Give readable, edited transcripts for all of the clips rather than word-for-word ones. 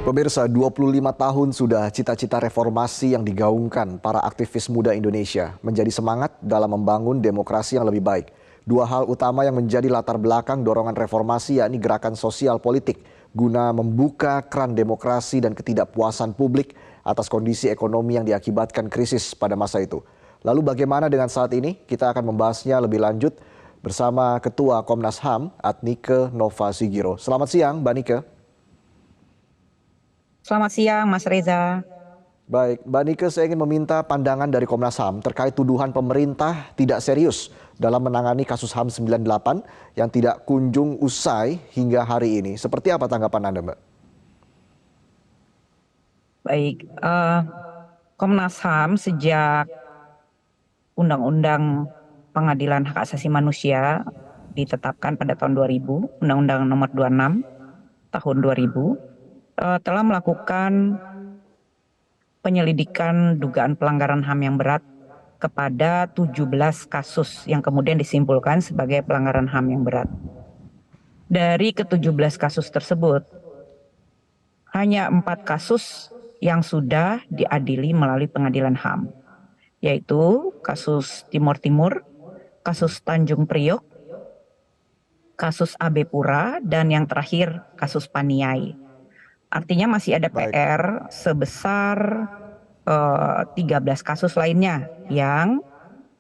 Pemirsa, 25 tahun sudah cita-cita reformasi yang digaungkan para aktivis muda Indonesia menjadi semangat dalam membangun demokrasi yang lebih baik. Dua hal utama yang menjadi latar belakang dorongan reformasi yakni gerakan sosial politik guna membuka keran demokrasi dan ketidakpuasan publik atas kondisi ekonomi yang diakibatkan krisis pada masa itu. Lalu bagaimana dengan saat ini? Kita akan membahasnya lebih lanjut bersama Ketua Komnas HAM, Adnike Nova Sigiro. Selamat siang, Mbak Nike. Selamat siang, Mas Reza. Baik, Mbak Nike, saya ingin meminta pandangan dari Komnas HAM terkait tuduhan pemerintah tidak serius dalam menangani kasus HAM 98 yang tidak kunjung usai hingga hari ini. Seperti apa tanggapan Anda, Mbak? Baik, Komnas HAM sejak Undang-Undang Pengadilan Hak Asasi Manusia ditetapkan pada tahun 2000, Undang-Undang Nomor 26 tahun 2000, telah melakukan penyelidikan dugaan pelanggaran HAM yang berat kepada 17 kasus yang kemudian disimpulkan sebagai pelanggaran HAM yang berat. Dari ke-17 kasus tersebut, hanya 4 kasus yang sudah diadili melalui pengadilan HAM, yaitu kasus Timur Timur, kasus Tanjung Priok, kasus AB Pura, dan yang terakhir kasus Paniai. Artinya masih ada Baik. PR sebesar 13 kasus lainnya yang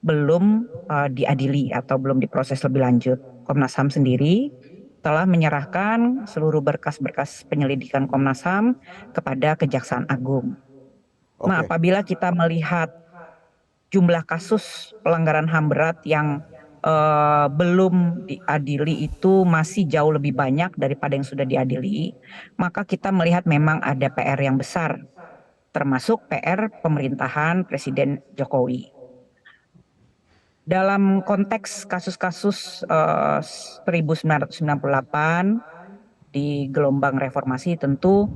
belum diadili atau belum diproses lebih lanjut. Komnas HAM sendiri telah menyerahkan seluruh berkas-berkas penyelidikan Komnas HAM kepada Kejaksaan Agung. Nah, Oke. apabila kita melihat jumlah kasus pelanggaran HAM berat yang belum diadili itu masih jauh lebih banyak daripada yang sudah diadili, maka kita melihat memang ada PR yang besar, termasuk PR pemerintahan Presiden Jokowi. Dalam konteks kasus-kasus 1998 di gelombang reformasi, tentu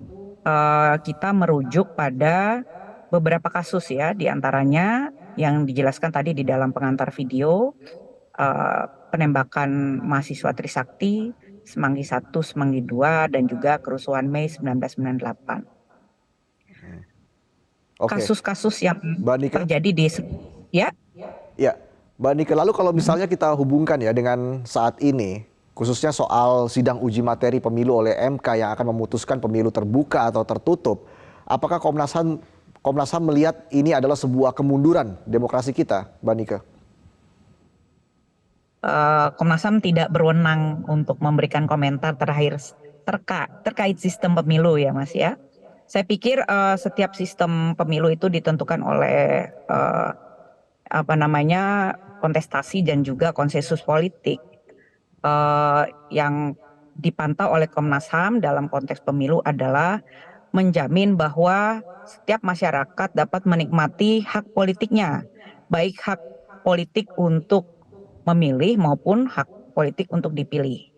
kita merujuk pada beberapa kasus ya, diantaranya yang dijelaskan tadi di dalam pengantar video, penembakan mahasiswa Trisakti, Semanggi 1, Semanggi 2, dan juga kerusuhan Mei 1998. Oke. Kasus-kasus yang Mbak Nike? terjadi di ya. Ya, Mbak Nike, lalu kalau misalnya kita hubungkan ya dengan saat ini, khususnya soal sidang uji materi pemilu oleh MK yang akan memutuskan pemilu terbuka atau tertutup, apakah Komnas HAM melihat ini adalah sebuah kemunduran demokrasi kita, Mbak Nike? Komnas HAM tidak berwenang untuk memberikan komentar terkait sistem pemilu ya, Mas ya. Saya pikir setiap sistem pemilu itu ditentukan oleh kontestasi dan juga konsensus politik yang dipantau oleh Komnas HAM dalam konteks pemilu adalah menjamin bahwa setiap masyarakat dapat menikmati hak politiknya, baik hak politik untuk memilih maupun hak politik untuk dipilih.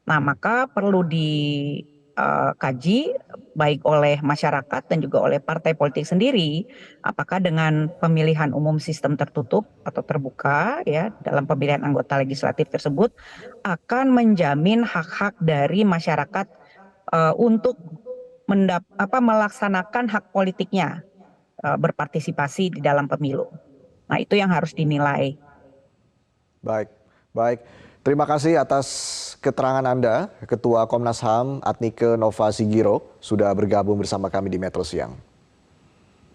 Nah, maka perlu dikaji baik oleh masyarakat dan juga oleh partai politik sendiri, apakah dengan pemilihan umum sistem tertutup atau terbuka ya dalam pemilihan anggota legislatif tersebut akan menjamin hak-hak dari masyarakat untuk melaksanakan hak politiknya, berpartisipasi di dalam pemilu. Nah, itu yang harus dinilai. Baik, baik. Terima kasih atas keterangan Anda, Ketua Komnas HAM Adnike Nova Sigiro, sudah bergabung bersama kami di Metro Siang.